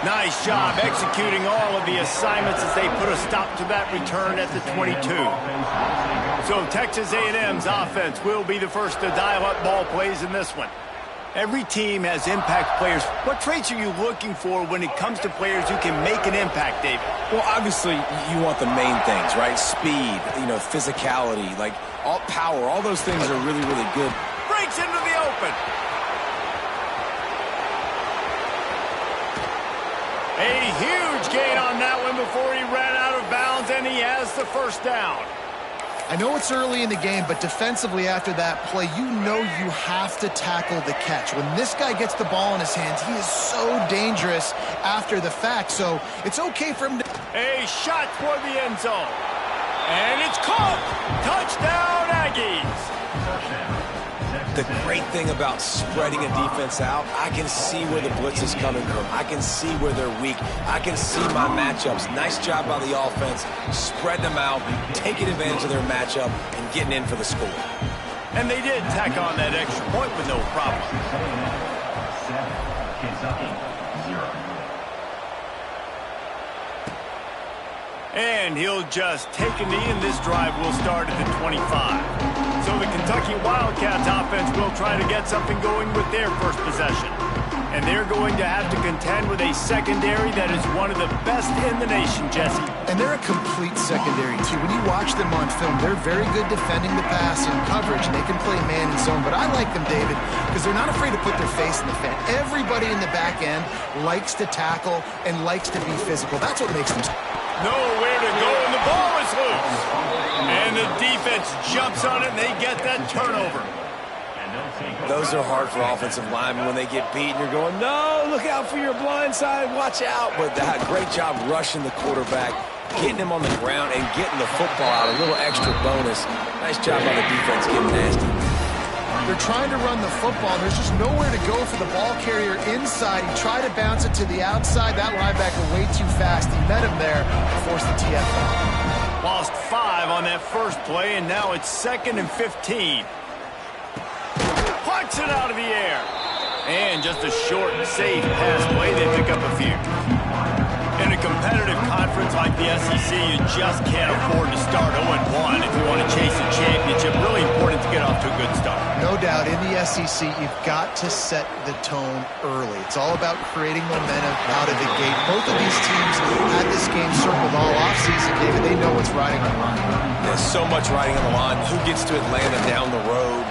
Nice job executing all of the assignments as they put a stop to that return at the 22. So Texas A&M's offense will be the first to dial up ball plays in this one. Every team has impact players. What traits are you looking for when it comes to players who can make an impact, David? Well, obviously, you want the main things, right? Speed, physicality, all power. All those things are really, really good. Breaks into the open. A huge gain on that one before he ran out of bounds, and he has the first down. I know it's early in the game, but defensively after that play, you know you have to tackle the catch. When this guy gets the ball in his hands, he is so dangerous after the fact, so it's okay for him to... A shot for the end zone. And it's caught. Touchdown, Aggies. The great thing about spreading a defense out, I can see where the blitz is coming from. I can see where they're weak. I can see my matchups. Nice job by the offense. Spread them out, taking advantage of their matchup, and getting in for the score. And they did tack on that extra point with no problem. And he'll just take a knee, and this drive will start at the 25. So the Kentucky Wildcats offense will try to get something going with their first possession. And they're going to have to contend with a secondary that is one of the best in the nation, Jesse. And they're a complete secondary, too. When you watch them on film, they're very good defending the pass and coverage, and they can play man and zone. But I like them, David, because they're not afraid to put their face in the fan. Everybody in the back end likes to tackle and likes to be physical. That's what makes them... Nowhere to go, and the ball is loose. And the defense jumps on it, and they get that turnover. Those are hard for offensive linemen when they get beat, and you're going, no, look out for your blind side, watch out. But that great job rushing the quarterback, getting him on the ground, and getting the football out, a little extra bonus. Nice job by the defense getting nasty. They're trying to run the football. There's just nowhere to go for the ball carrier inside. He tried to bounce it to the outside. That linebacker way too fast. He met him there and forced the TFL. Lost 5 on that first play, and now it's 2nd and 15. Plucks it out of the air. And just a short, safe pass play. They pick up a few. In a competitive conference like the SEC, you just can't afford to start 0-1 if you want to chase a championship. Really important to get off to a good start. No doubt, in the SEC, you've got to set the tone early. It's all about creating momentum out of the gate. Both of these teams had this game circled all offseason, David. They know what's riding on the line. There's so much riding on the line. Who gets to Atlanta down the road?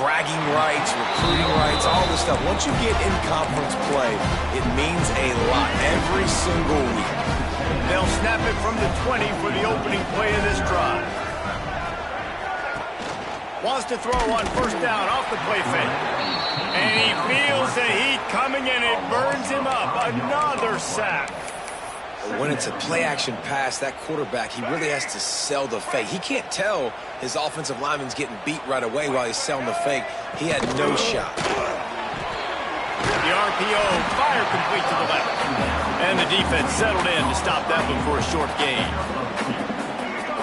Bragging rights, recruiting rights, all this stuff. Once you get in conference play, it means a lot every single week. They'll snap it from the 20 for the opening play of this drive. Wants to throw on first down off the play fake. And he feels the heat coming, and it burns him up. Another sack. When it's a play-action pass, that quarterback, he really has to sell the fake. He can't tell his offensive lineman's getting beat right away while he's selling the fake. He had no shot. The RPO, fire complete to the left. And the defense settled in to stop that one for a short gain.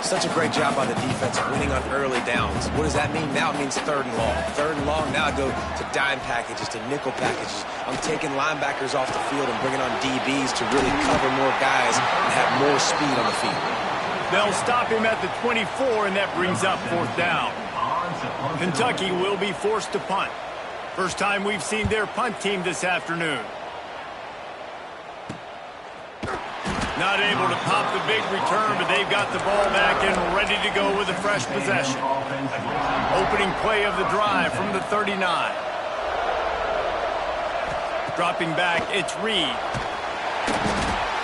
Such a great job by the defense winning on early downs. What does that mean? Now it means 3rd and long. 3rd and long, now I go to dime packages, to nickel packages. I'm taking linebackers off the field and bringing on DBs to really cover more guys and have more speed on the field. They'll stop him at the 24, and that brings up 4th down. Kentucky will be forced to punt. First time we've seen their punt team this afternoon. Not able to pop the big return, but they've got the ball back and ready to go with a fresh possession. Opening play of the drive from the 39. Dropping back, it's Reed.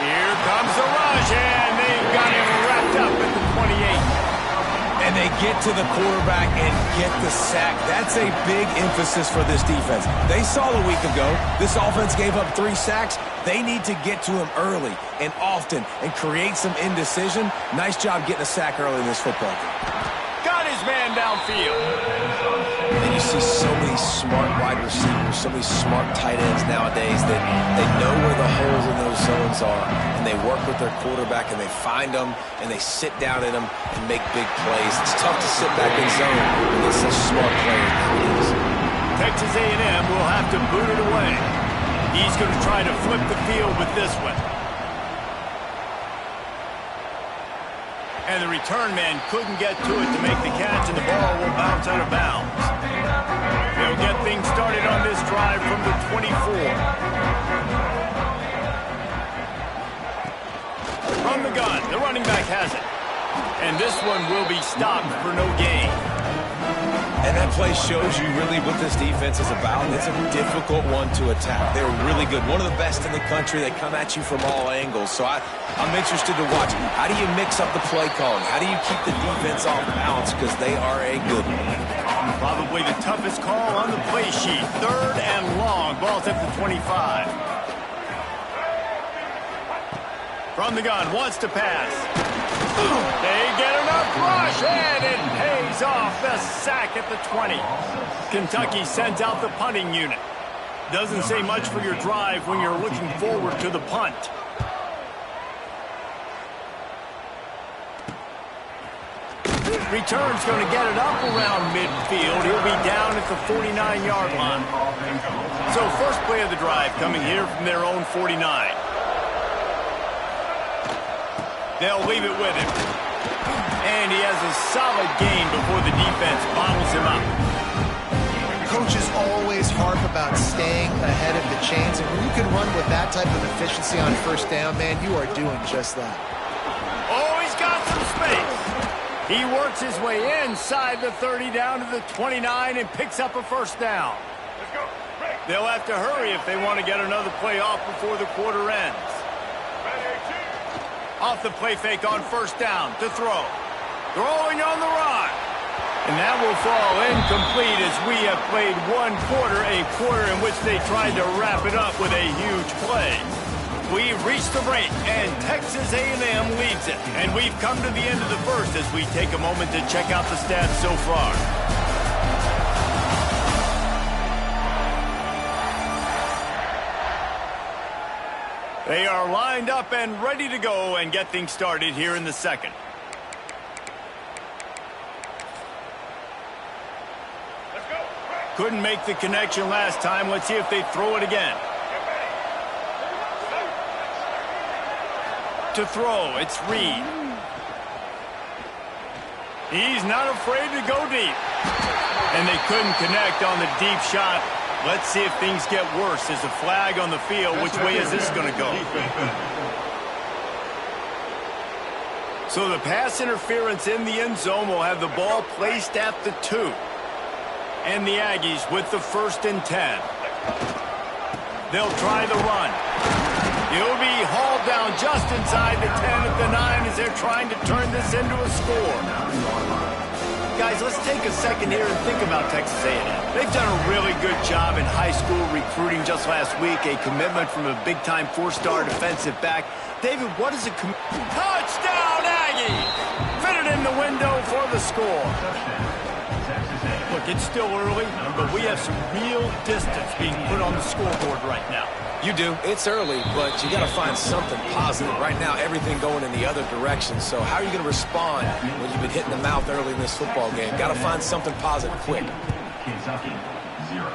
Here comes the rush, and they've got him wrapped up at the 28. And they get to the quarterback and get the sack. That's a big emphasis for this defense. They saw a week ago, this offense gave up 3 sacks. They need to get to him early and often and create some indecision. Nice job getting a sack early in this football game. Got his man downfield. And you see so many smart wide receivers, so many smart tight ends nowadays that they know where the holes in those zones are, and they work with their quarterback, and they find them, and they sit down in them and make big plays. It's tough to sit back in zone against such smart players nowadays. Texas A&M will have to boot it away. He's going to try to flip the field with this one. And the return man couldn't get to it to make the catch, and the ball will bounce out of bounds. They'll get things started on this drive from the 24. From the gun, the running back has it. And this one will be stopped for no gain. And that play shows you really what this defense is about. It's a difficult one to attack. They're really good. One of the best in the country. They come at you from all angles. So I'm interested to watch. How do you mix up the play calling? How do you keep the defense off balance? Because they are a good one. Probably the toughest call on the play sheet. 3rd and long. Ball's at the 25. From the gun, wants to pass. They get enough rush, and it pays off. The sack at the 20. Kentucky sends out the punting unit. Doesn't say much for your drive when you're looking forward to the punt. Return's going to get it up around midfield. He'll be down at the 49-yard line. So first play of the drive coming here from their own 49. They'll leave it with him. And he has a solid gain before the defense bottles him up. Coaches always harp about staying ahead of the chains, and when you can run with that type of efficiency on first down, man, you are doing just that. Oh, he's got some space. He works his way inside the 30 down to the 29 and picks up a first down. They'll have to hurry if they want to get another play off before the quarter ends. Off the play fake on first down to throw. Throwing on the run. And that will fall incomplete as we have played one quarter, a quarter in which they tried to wrap it up with a huge play. We've reached the break, and Texas A&M leads it. And we've come to the end of the first as we take a moment to check out the stats so far. They are lined up and ready to go and get things started here in the second. Let's go. Couldn't make the connection last time. Let's see if they throw it again. To throw, it's Reed. He's not afraid to go deep. And they couldn't connect on the deep shot. Let's see if things get worse. There's a flag on the field. Which way is this going to go? So the pass interference in the end zone will have the ball placed at the 2. And the Aggies with the 1st and 10. They'll try the run. He'll be hauled down just inside the 10 at the 9 as they're trying to turn this into a score. Guys, let's take a second here and think about Texas A&M. They've done a really good job in high school recruiting just last week, a commitment from a big-time 4-star defensive back. David, what is a touchdown, Aggies! Fitted in the window for the score. Look, it's still early, but we have some real distance being put on the scoreboard right now. You do. It's early, but you got to find something positive. Right now, everything going in the other direction. So how are you going to respond when you've been hit in the mouth early in this football game? Got to find something positive quick. Kentucky, 0.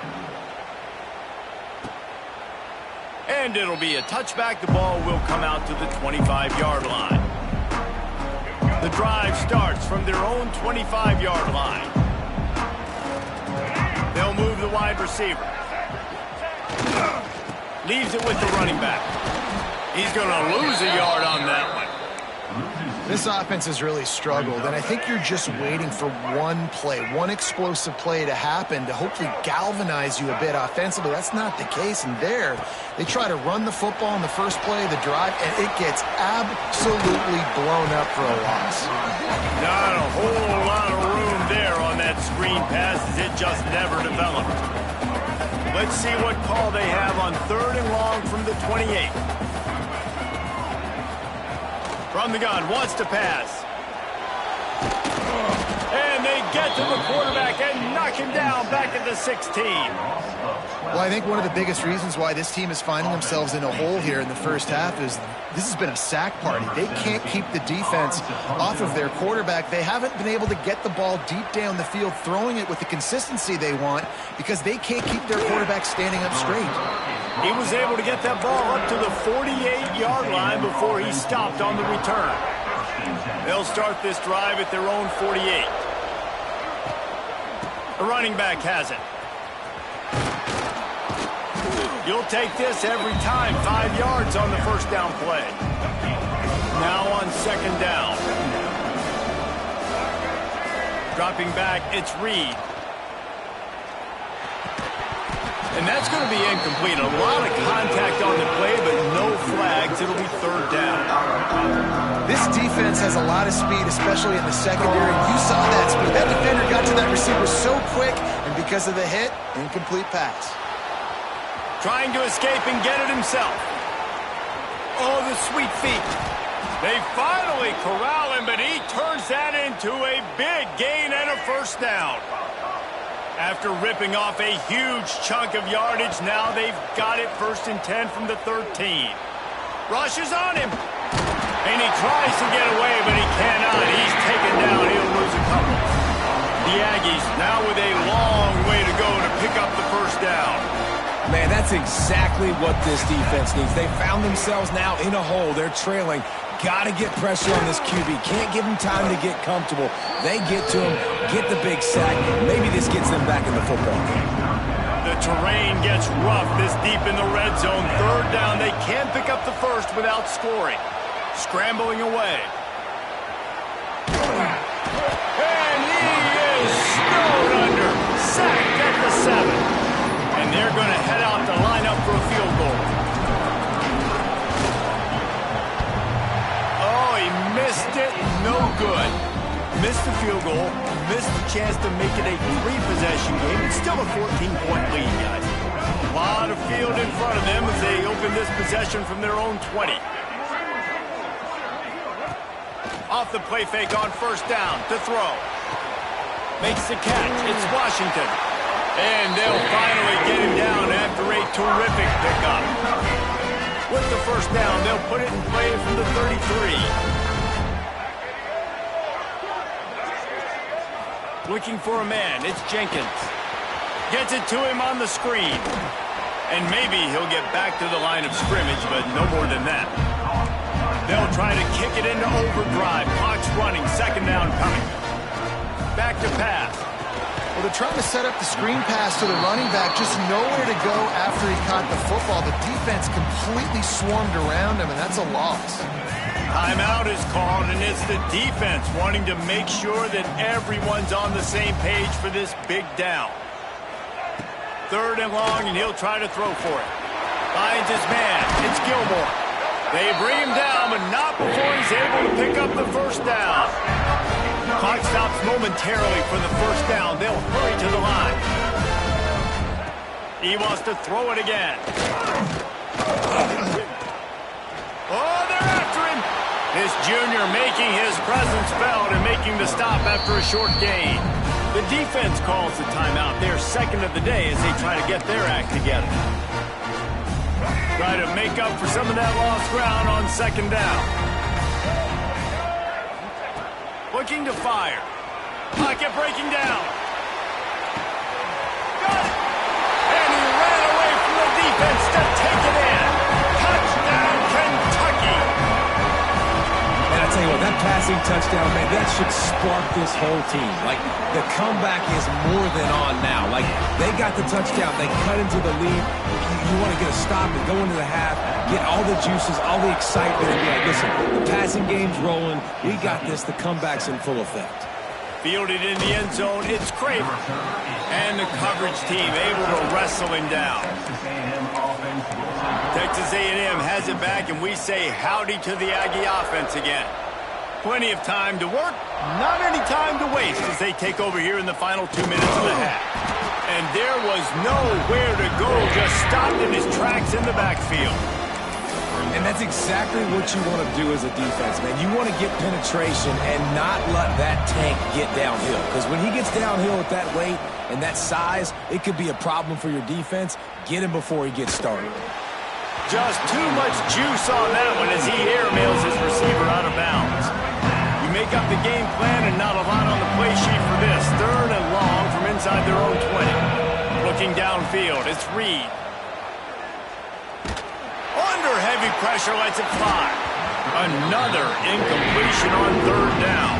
And it'll be a touchback. The ball will come out to the 25-yard line. The drive starts from their own 25-yard line. They'll move the wide receiver. Leaves it with the running back. He's going to lose a yard on that one. This offense has really struggled, and I think you're just waiting for one play, one explosive play to happen to hopefully galvanize you a bit offensively. That's not the case, and there they try to run the football in the first play of the drive, and it gets absolutely blown up for a loss. Not a whole lot of room there on that screen pass as it just never developed. Let's see what call they have on 3rd and long from the 28. From the gun, wants to pass. And they get to the quarterback and knock him down back at the 16. Well, I think one of the biggest reasons why this team is finding themselves in a hole here in the first half is this has been a sack party. They can't keep the defense off of their quarterback. They haven't been able to get the ball deep down the field, throwing it with the consistency they want because they can't keep their quarterback standing up straight. He was able to get that ball up to the 48-yard line before he stopped on the return. They'll start this drive at their own 48. The running back has it. You'll take this every time. 5 yards on the first down play. Now on second down. Dropping back, it's Reed. And that's going to be incomplete. A lot of contact on the play, but no flags. It'll be third down. This defense has a lot of speed, especially in the secondary. You saw that speed. That defender got to that receiver so quick, and because of the hit, incomplete pass. Trying to escape and get it himself. Oh, the sweet feet. They finally corral him, but he turns that into a big gain and a first down. After ripping off a huge chunk of yardage, now they've got it 1st and 10 from the 13. Rushes on him. And he tries to get away, but he cannot. He's taken down. He'll lose a couple. The Aggies now with a long way to go to pick up the first down. Man, that's exactly what this defense needs. They found themselves now in a hole. They're trailing. Got to get pressure on this QB. Can't give him time to get comfortable. They get to him, get the big sack. Maybe this gets them back in the football game. The terrain gets rough this deep in the red zone. Third down. They can't pick up the first without scoring. Scrambling away. And he is snowed under. Sacked at the 7. And they're going to head out to line up for a field goal. Oh, he missed it. No good. Missed the field goal. Missed the chance to make it a 3-possession game. It's still a 14-point lead, guys. A lot of field in front of them as they open this possession from their own 20. Off the play fake on first down to throw. Makes the catch. It's Washington. And they'll finally get him down after a terrific pickup. With the first down, they'll put it in play from the 33. Looking for a man, it's Jenkins. Gets it to him on the screen. And maybe he'll get back to the line of scrimmage, but no more than that. They'll try to kick it into overdrive. Clock's running, second down coming. Back to pass. Well, they're trying to set up the screen pass to the running back, just nowhere to go after he caught the football. The defense completely swarmed around him, and that's a loss. Timeout is called, and it's the defense wanting to make sure that everyone's on the same page for this big down. Third and long, and he'll try to throw for it. Finds his man. It's Gilmore. They bring him down, but not before he's able to pick up the first down. Clock stops momentarily for the first down. They'll hurry to the line. He wants to throw it again. Oh, they're after him. This junior making his presence felt and making the stop after a short gain. The defense calls the timeout. They're second of the day as they try to get their act together. Try to make up for some of that lost ground on second down. Looking to fire. Pocket breaking down. Got it. And he ran away from the defense to take it in. Touchdown, Kentucky. And I tell you what, that passing touchdown, man, that should spark this whole team. Like, the comeback is more than on now. Like, they got the touchdown. They cut into the lead. You want to get a stop and go into the half, get all the juices, all the excitement, and be like, listen, the passing game's rolling. We got this. The comeback's in full effect. Fielded in the end zone, it's Craver. And the coverage team able to wrestle him down. Texas A&M has it back, and we say howdy to the Aggie offense again. Plenty of time to work, not any time to waste as they take over here in the final 2 minutes of the half. And there was nowhere to go, just stopped in his tracks in the backfield. And That's exactly what you want to do as a defense, man. You want to get penetration and not let that tank get downhill. Because when he gets downhill with that weight and that size, it could be a problem for your defense. Get him before he gets started. Just too much juice on that one as he airmails his receiver out of bounds. You make up the game plan and not a lot on the play sheet for this. 3rd and long from inside their own 20. Looking downfield, it's Reed. Under heavy pressure, lets it fly. Another incompletion on 3rd down.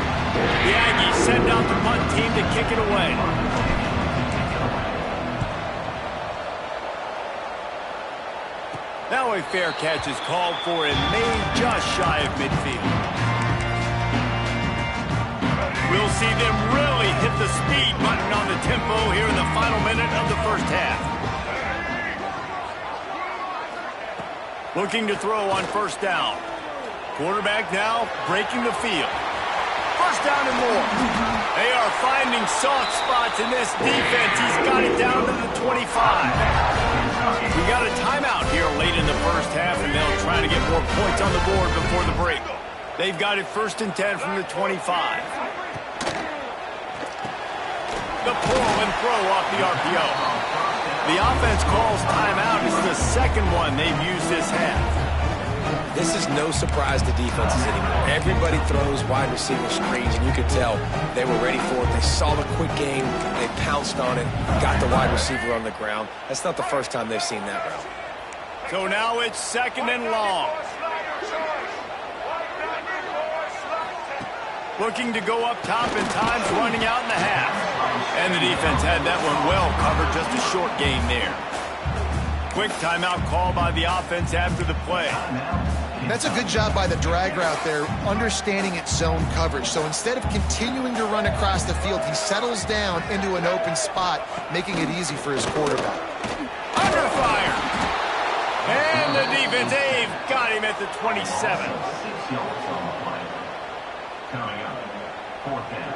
The Aggies send out the punt team to kick it away. Now a fair catch is called for and made just shy of midfield. We'll see them really hit the speed button on the tempo here in the final minute of the first half. Looking to throw on 1st down. Quarterback now breaking the field. 1st down and more. They are finding soft spots in this defense. He's got it down to the 25. We got a timeout here late in the first half, and they'll try to get more points on the board before the break. They've got it 1st and 10 from the 25. The pull and throw off the RPO. The offense calls timeout. It's the 2nd one they've used this half. This is no surprise to defenses anymore. Everybody throws wide receiver screens, and you could tell they were ready for it. They saw the quick game. They pounced on it, got the wide receiver on the ground. That's not the first time they've seen that route. So now it's 2nd and long. Looking to go up top, and time's running out in the half. And the defense had that one well covered, just a short gain there. Quick timeout call by the offense after the play. That's a good job by the drag route there, understanding its zone coverage. So instead of continuing to run across the field, he settles down into an open spot, making it easy for his quarterback. Under fire. And the defense, they've got him at the 27. 6 yards on the play. Coming up, 4th down.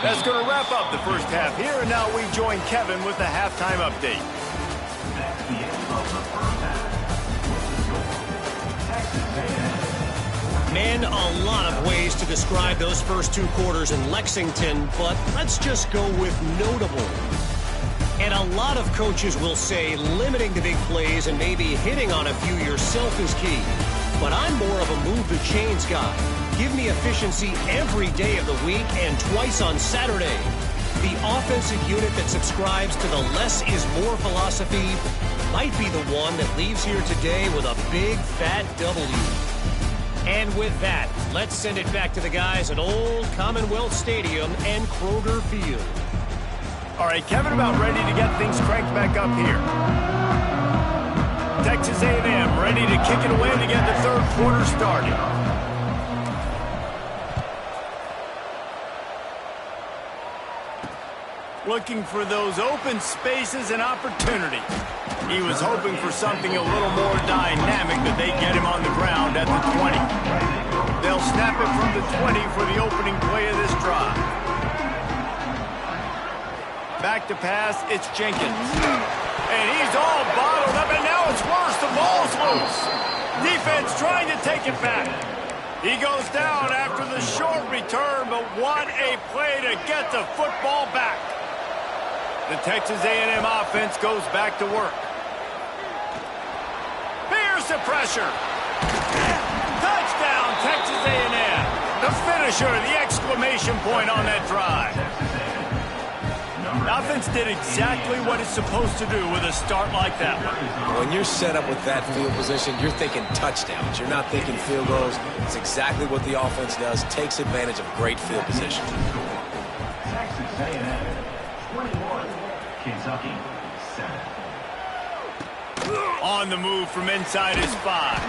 That's going to wrap up the first half here, and now we join Kevin with the halftime update. That's the end of the first half. Man, a lot of ways to describe those first 2 quarters in Lexington, but let's just go with notable. And a lot of coaches will say limiting the big plays and maybe hitting on a few yourself is key. But I'm more of a move the chains guy. Give me efficiency every day of the week and twice on Saturday. The offensive unit that subscribes to the less is more philosophy might be the one that leaves here today with a big fat W. And with that, let's send it back to the guys at Old Commonwealth Stadium and Kroger Field. All right, Kevin, about ready to get things cranked back up here. Texas A&M ready to kick it away to get the 3rd quarter started. Looking for those open spaces and opportunity. He was hoping for something a little more dynamic, but they get him on the ground at the 20. They'll snap it from the 20 for the opening play of this drive. Back to pass, it's Jenkins. And he's all bottled up, and now it's worse. The ball's loose. Defense trying to take it back. He goes down after the short return, but what a play to get the football back. The Texas A&M offense goes back to work. Here's the pressure. Touchdown, Texas A&M. The finisher, the exclamation point on that drive. The offense did exactly what it's supposed to do with a start like that one. When you're set up with that field position, you're thinking touchdowns. You're not thinking field goals. It's exactly what the offense does. Takes advantage of great field position. Texas A&M 21, Kentucky 7. On the move from inside his 5.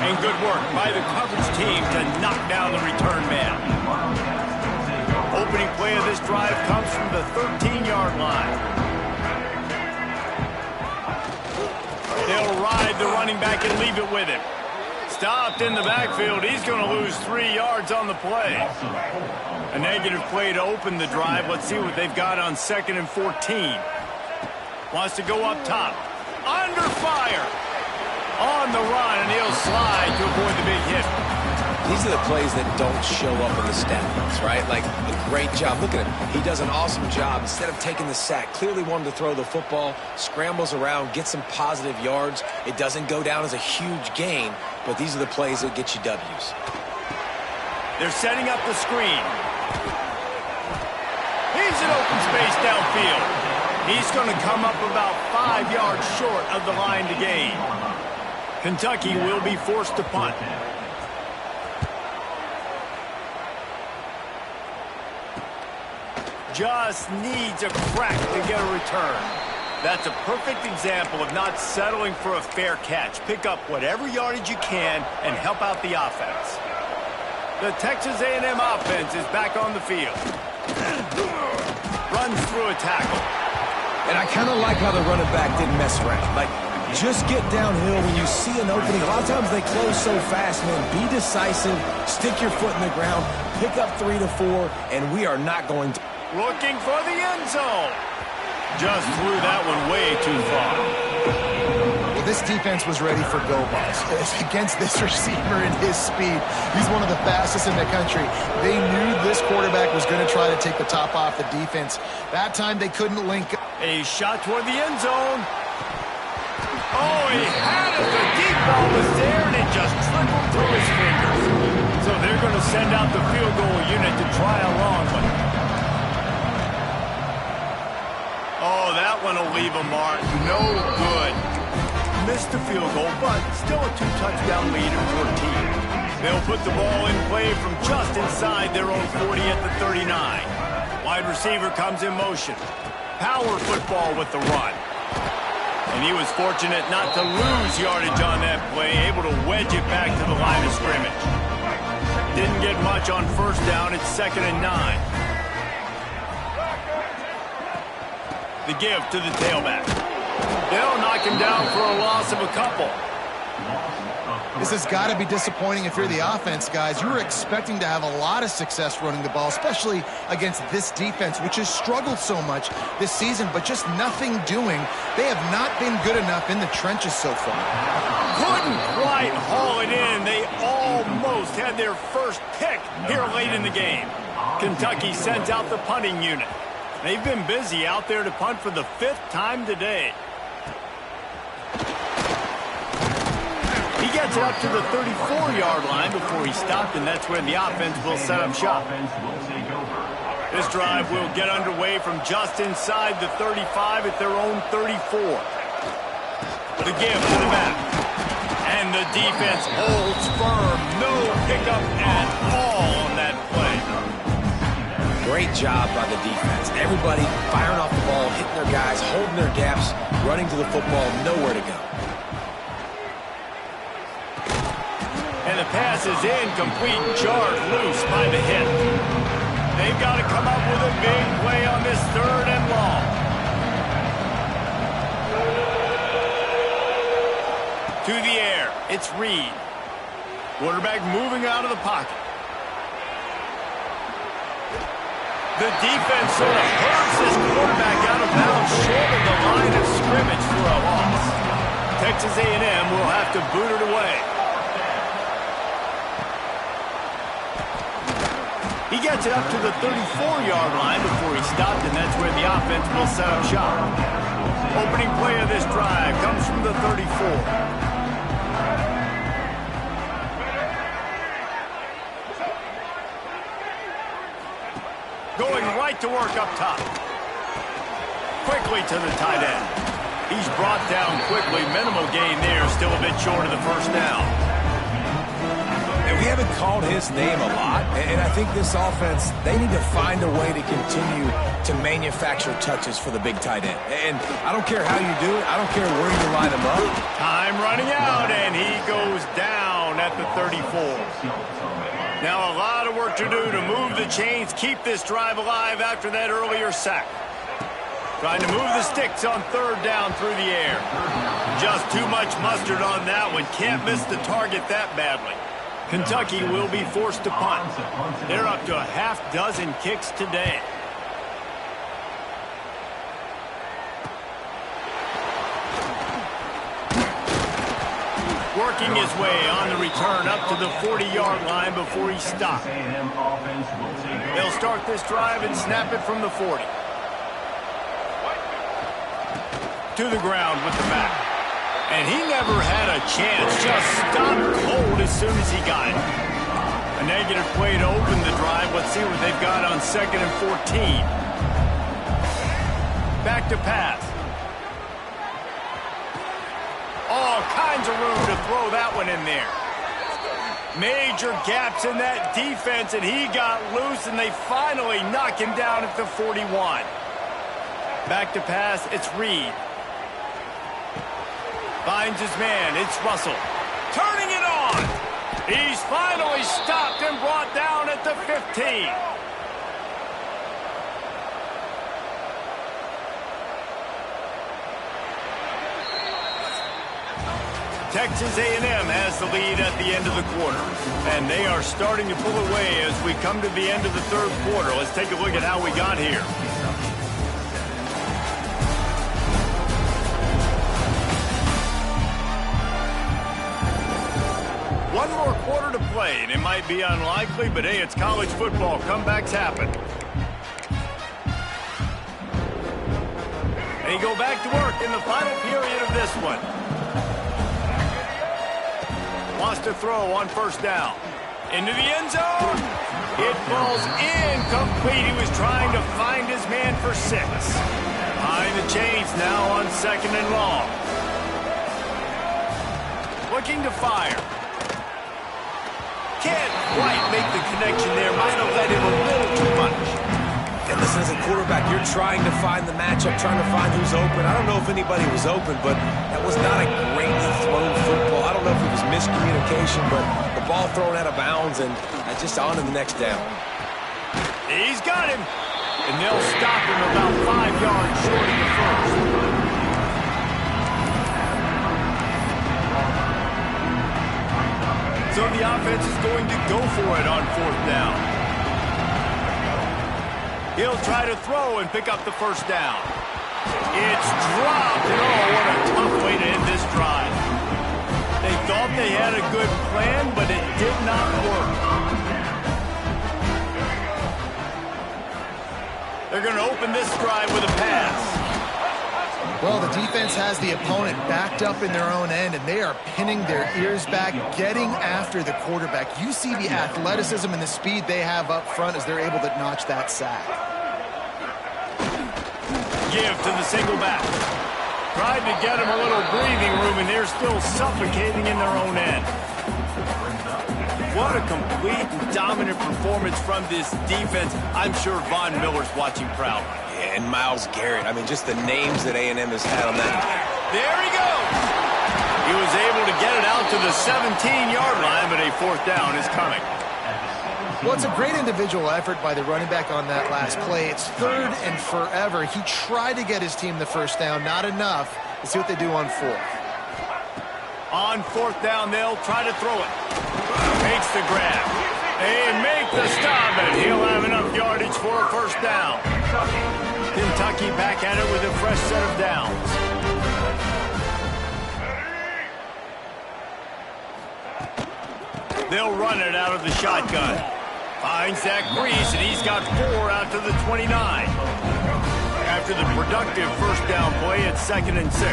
And good work by the coverage team to knock down the return man. Opening play of this drive comes from the 13-yard line. They'll ride the running back and leave it with him. Stopped in the backfield. He's going to lose 3 yards on the play. A negative play to open the drive. Let's see what they've got on 2nd and 14. Wants to go up top. Under fire. On the run, and he'll slide to avoid the big hit. These are the plays that don't show up in the stat books, right? Like a great job. Look at him. He does an awesome job. Instead of taking the sack, clearly wanted to throw the football, scrambles around, get some positive yards. It doesn't go down as a huge gain, but these are the plays that get you W's. They're setting up the screen. He's in open space downfield. He's going to come up about 5 yards short of the line to gain. Kentucky will be forced to punt. Just needs a crack to get a return. That's a perfect example of not settling for a fair catch. Pick up whatever yardage you can and help out the offense. The Texas A&M offense is back on the field. Runs through a tackle. And I kind of like how the running back didn't mess around. Like, just get downhill when you see an opening. A lot of times they close so fast, man. Be decisive, stick your foot in the ground, pick up 3 to 4, and we are not going to. Looking for the end zone. Just threw that one way too far. Well, this defense was ready for go balls. Against this receiver and his speed, he's one of the fastest in the country. They knew this quarterback was going to try to take the top off the defense. That time they couldn't link. A shot toward the end zone. Oh, he had it. The deep ball was there, and it just trickled through his fingers. So they're going to send out the field goal unit to try a long one. Oh, that one will leave a mark. No good. Missed the field goal, but still a 2-touchdown lead at 14. They'll put the ball in play from just inside their own 40 at the 39. Wide receiver comes in motion. Power football with the run. And he was fortunate not to lose yardage on that play, able to wedge it back to the line of scrimmage. Didn't get much on first down. It's 2nd and 9. The give to the tailback. They'll knock him down for a loss of a couple. This has got to be disappointing if you're the offense, guys. You were expecting to have a lot of success running the ball, especially against this defense, which has struggled so much this season, but just nothing doing. They have not been good enough in the trenches so far. Couldn't quite haul it in. They almost had their first pick here late in the game. Kentucky sends out the punting unit. They've been busy out there to punt for the 5th time today. He gets it up to the 34-yard line before he stopped, and that's when the offense will set up shop. This drive will get underway from just inside the 35 at their own 34. The give to the back. And the defense holds firm. No pickup at all on that play. Great job by the defense. Everybody firing off the ball, hitting their guys, holding their gaps, running to the football, nowhere to go. And the pass is incomplete, jarred loose by the hit. They've got to come up with a big play on this 3rd and long. To the air, it's Reed. Quarterback moving out of the pocket. The defense sort of hurts this quarterback out of bounds short of the line of scrimmage for a loss. Texas A&M will have to boot it away. He gets it up to the 34-yard line before he stopped, and that's where the offense will set up shop. Opening play of this drive comes from the 34. Going right to work up top. Quickly to the tight end. He's brought down quickly. Minimal gain there. Still a bit short of the first down. And we haven't called his name a lot. And I think this offense, they need to find a way to continue to manufacture touches for the big tight end. And I don't care how you do it. I don't care where you line him up. Time running out, and he goes down at the 34. Now a lot of work to do to move the chains, keep this drive alive after that earlier sack. Trying to move the sticks on third down through the air. Just too much mustard on that one. Can't miss the target that badly. Kentucky will be forced to punt. They're up to a half dozen kicks today. Working his way on the return up to the 40-yard line before he stopped. They'll start this drive and snap it from the 40. To the ground with the back. And he never had a chance. Just stopped cold as soon as he got it. A negative play to open the drive. Let's see what they've got on 2nd and 14. Back to pass. All kinds of room to throw that one in there. Major gaps in that defense, and he got loose, and they finally knock him down at the 41. Back to pass, it's Reed. Finds his man, it's Russell. Turning it on! He's finally stopped and brought down at the 15. Texas A&M has the lead at the end of the quarter, and they are starting to pull away as we come to the end of the third quarter. Let's take a look at how we got here. One more quarter to play, and it might be unlikely, but hey, it's college football. Comebacks happen. They go back to work in the final period of this one. Wants to throw on first down. Into the end zone. It falls incomplete. He was trying to find his man for 6. Behind the chains now on 2nd and long. Looking to fire. Can't quite make the connection there. Might have let him a little too much. And listen, as a quarterback, you're trying to find the matchup, trying to find who's open. I don't know if anybody was open, but that was not a greatly thrown football. I don't know if it was miscommunication, but the ball thrown out of bounds and just on to the next down. He's got him. And they'll stop him about 5 yards short of the first. So the offense is going to go for it on 4th down. He'll try to throw and pick up the first down. It's dropped. And oh, what a tough way to end this drive. They thought they had a good plan, but it did not work. They're going to open this drive with a pass. Well, the defense has the opponent backed up in their own end, and they are pinning their ears back, getting after the quarterback. You see the athleticism and the speed they have up front as they're able to notch that sack. Give to the single back. Tried to get him a little breathing room, and they're still suffocating in their own end. What a complete and dominant performance from this defense. I'm sure Von Miller's watching proudly. Yeah, and Myles Garrett. I mean, just the names that A&M has had on that. There he goes. He was able to get it out to the 17-yard line, but a 4th down is coming. Well, it's a great individual effort by the running back on that last play. It's 3rd and forever. He tried to get his team the first down, not enough. Let's see what they do on 4th. On 4th down, they'll try to throw it. Makes the grab. They make the stop, and he'll have enough yardage for a first down. Kentucky back at it with a fresh set of downs. They'll run it out of the shotgun. Finds Zach Breeze, and he's got 4 out to the 29. After the productive first down play, it's 2nd and 6.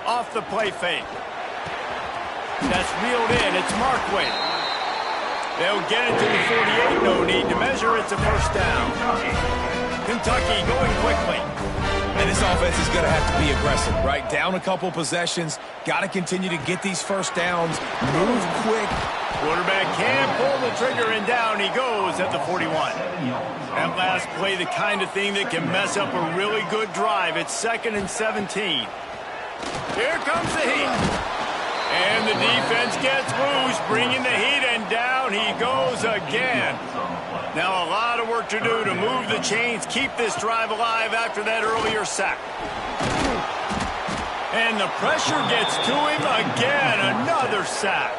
Off the play fake. That's reeled in. It's Markway. They'll get it to the 48. No need to measure. It's a first down. Kentucky going quickly. And this offense is going to have to be aggressive, right? Down a couple possessions. Got to continue to get these first downs. Move quick. Quarterback can pull the trigger, and down he goes at the 41. That last play, the kind of thing that can mess up a really good drive. It's 2nd and 17. Here comes the heat. And the defense gets loose, bringing the heat, and down he goes again. Now a lot of work to do to move the chains, keep this drive alive after that earlier sack. And the pressure gets to him again, another sack.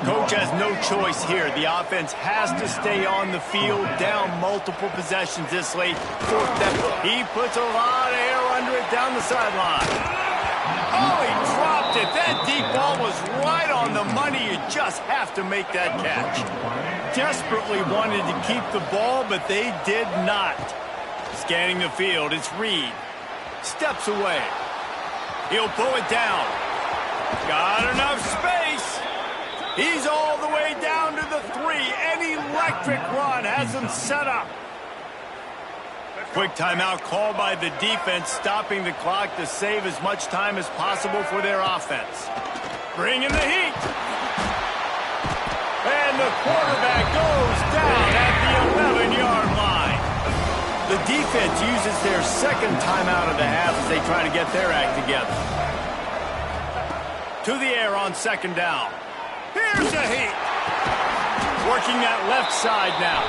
Coach has no choice here. The offense has to stay on the field, down multiple possessions this late. Fourth down. He puts a lot of air under it down the sideline. Oh, he dropped it. That deep ball was right on the money. You just have to make that catch. Desperately wanted to keep the ball, but they did not. Scanning the field, it's Reed. Steps away. He'll pull it down. Got enough space. He's all the way down to the 3. An electric run has him set up. Quick timeout called by the defense, stopping the clock to save as much time as possible for their offense. Bringing the heat. And the quarterback goes down at the 11-yard line. The defense uses their second timeout of the half as they try to get their act together. To the air on second down. Here's the heat. Working that left side now.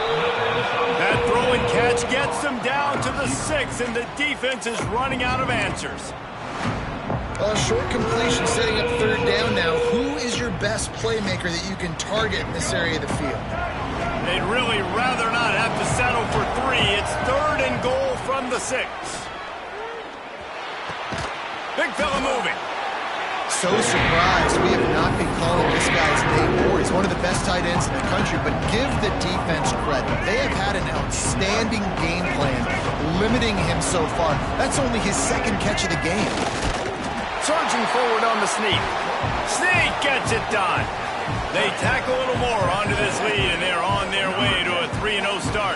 That throw and catch gets them down to the 6, and the defense is running out of answers. Well, short completion setting up third down now. Who is your best playmaker that you can target in this area of the field? They'd really rather not have to settle for 3. It's third and goal from the 6. Big fella moving. So surprised we have not been calling this guy's name more. He's one of the best tight ends in the country, but give the defense credit. They have had an outstanding game plan, limiting him so far. That's only his second catch of the game. Surging forward on the sneak. Sneak gets it done. They tack a little more onto this lead, and they're on their way to a 3-0 start.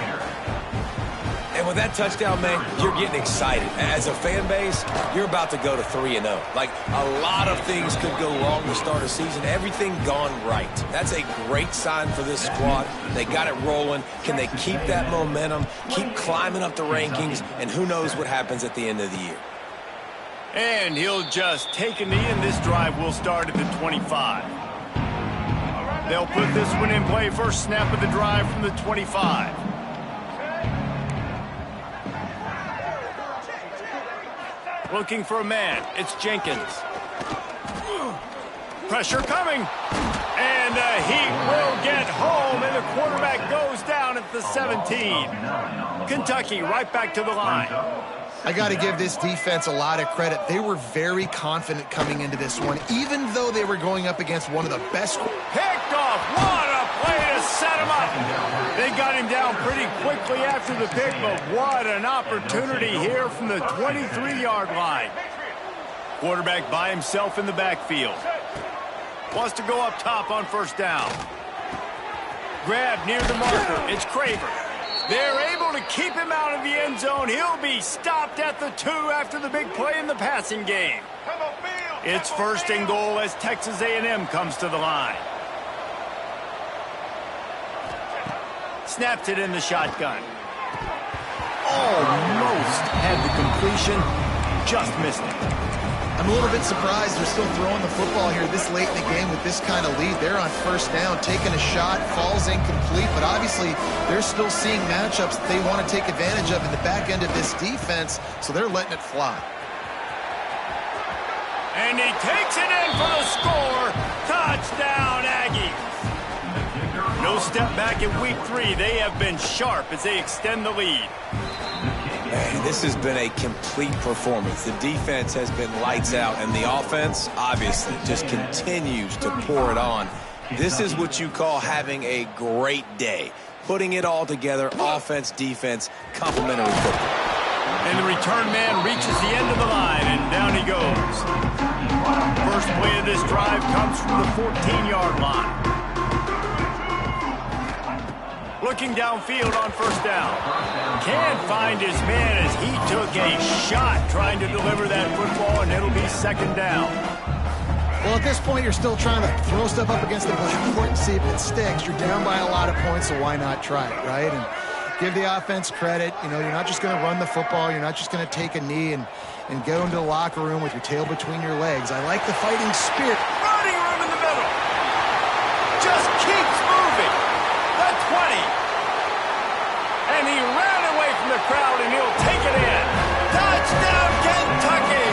And with that touchdown, man, you're getting excited. As a fan base, you're about to go to 3-0. Like, a lot of things could go wrong to start a season. Everything gone right. That's a great sign for this squad. They got it rolling. Can they keep that momentum, keep climbing up the rankings, and who knows what happens at the end of the year. And he'll just take a knee, and this drive will start at the 25. They'll put this one in play. First snap of the drive from the 25. Looking for a man. It's Jenkins. Pressure coming. And he will get home, and the quarterback goes down at the 17. Kentucky right back to the line. I got to give this defense a lot of credit. They were very confident coming into this one, even though they were going up against one of the best. Picked off. What a play to set him up. They got him down pretty quickly after the pick, but what an opportunity here from the 23-yard line. Quarterback by himself in the backfield. Wants to go up top on first down. Grab near the marker. It's Craver. They're able to keep him out of the end zone. He'll be stopped at the 2 after the big play in the passing game. It's first and goal as Texas A&M comes to the line. Snapped it in the shotgun. Almost had the completion. Just missed it. I'm a little bit surprised they're still throwing the football here this late in the game with this kind of lead. They're on first down, taking a shot, falls incomplete, but obviously they're still seeing matchups that they want to take advantage of in the back end of this defense, so they're letting it fly. And he takes it in for the score. Touchdown, Aggies. No step back in week 3. They have been sharp as they extend the lead. Man, this has been a complete performance. The defense has been lights out, and the offense, obviously, just continues to pour it on. This is what you call having a great day. Putting it all together, offense, defense, complementary football. And the return man reaches the end of the line, and down he goes. First play of this drive comes from the 14-yard line. Looking downfield on first down. Can't find his man as he took a shot trying to deliver that football, and it'll be second down. Well, at this point, you're still trying to throw stuff up against the blackboard and see if it sticks. You're down by a lot of points, so why not try it, right? And give the offense credit. You know, you're not just going to run the football. You're not just going to take a knee and go into the locker room with your tail between your legs. I like the fighting spirit. Running And he ran away from the crowd, and he'll take it in. Touchdown, Kentucky!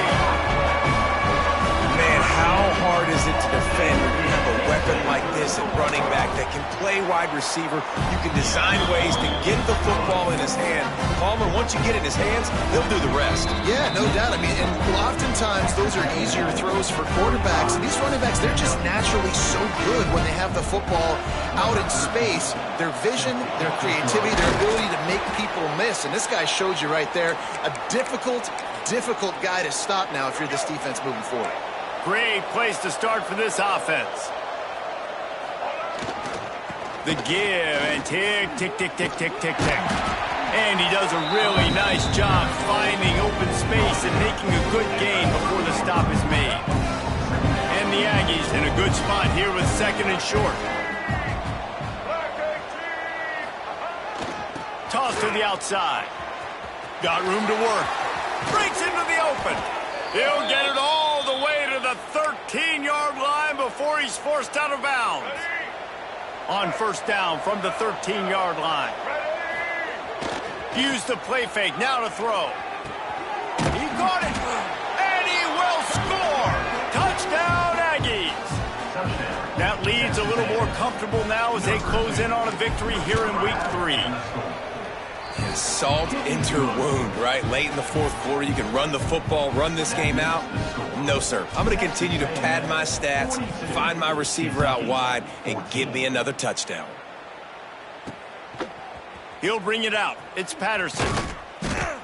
Man, how hard is it to defend when you have a weapon like this at running back that can play wide receiver? You can design ways to get the football in his hand. Palmer, once you get it in his hands, he'll do the rest. Yeah, no doubt. I mean, and oftentimes those are easier throws for quarterbacks. And these running backs, they're just naturally so good when they have the football out in space. Their vision, their creativity, their ability to make people miss. And this guy showed you right there, a difficult guy to stop now if you're this defense moving forward. Great place to start for this offense. The give and tick, tick, tick, tick, tick, tick, tick. And he does a really nice job finding open space and making a good gain before the stop is made. And the Aggies in a good spot here with 2nd and short. Toss to the outside. Got room to work. Breaks into the open. He'll get it all the way to the 13-yard line before he's forced out of bounds. On 1st down from the 13-yard line. Use the play fake, now to throw. He caught it, and he will score! Touchdown, Aggies! That lead's a little more comfortable now as they close in on a victory here in Week 3. Salt into her wound, right? Late in the 4th quarter, you can run the football, run this game out. No, sir. I'm going to continue to pad my stats, find my receiver out wide, and give me another touchdown. He'll bring it out. It's Patterson.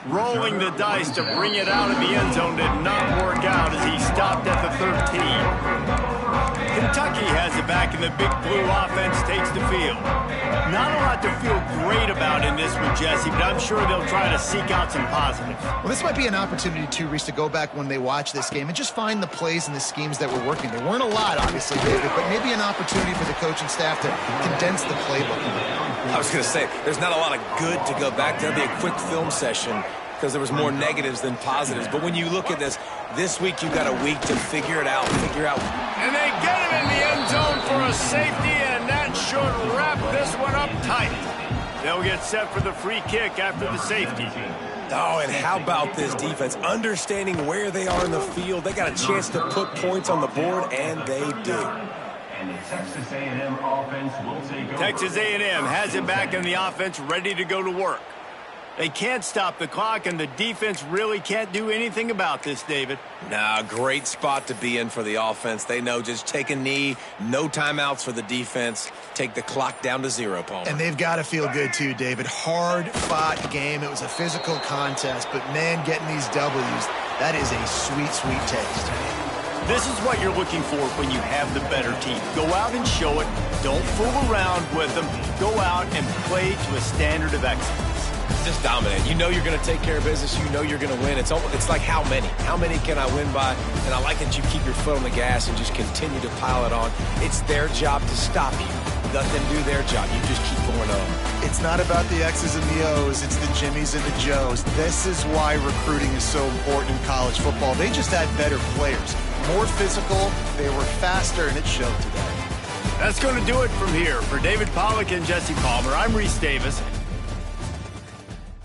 Rolling the dice to bring it out of the end zone did not work out as he stopped at the 13. Kentucky has it back, and the Big Blue offense takes the field. Not a lot to feel great about in this one, Jesse, but I'm sure they'll try to seek out some positives. Well, this might be an opportunity, too, Reese, to go back when they watch this game and just find the plays and the schemes that were working. There weren't a lot, obviously, David, but maybe an opportunity for the coaching staff to condense the playbook. I was going to say, there's not a lot of good to go back to. That'll be a quick film session because there was more negatives than positives. But when you look at this week you've got a week to figure it out, And they get it in the end zone for a safety, and that should wrap this one up tight. They'll get set for the free kick after the safety. Oh, and how about this defense? Understanding where they are in the field. They got a chance to put points on the board, and they do. And the Texas A&M offense will take over. Texas A&M has it back in the offense, ready to go to work. They can't stop the clock, and the defense really can't do anything about this, David. Nah, great spot to be in for the offense. They know just take a knee, no timeouts for the defense, take the clock down to 0, Palmer. And they've got to feel good, too, David. Hard-fought game. It was a physical contest, but, man, getting these W's, that is a sweet, sweet taste. This is what you're looking for when you have the better team. Go out and show it. Don't fool around with them. Go out and play to a standard of excellence. Just dominate. You know you're going to take care of business. You know you're going to win. It's like how many? How many can I win by? And I like that you keep your foot on the gas and just continue to pile it on. It's their job to stop you. Let them do their job. You just keep going on. It's not about the X's and the O's. It's the Jimmies and the Joes. This is why recruiting is so important in college football. They just had better players. More physical. They were faster, and it showed today. That's going to do it from here. For David Pollack and Jesse Palmer, I'm Reese Davis.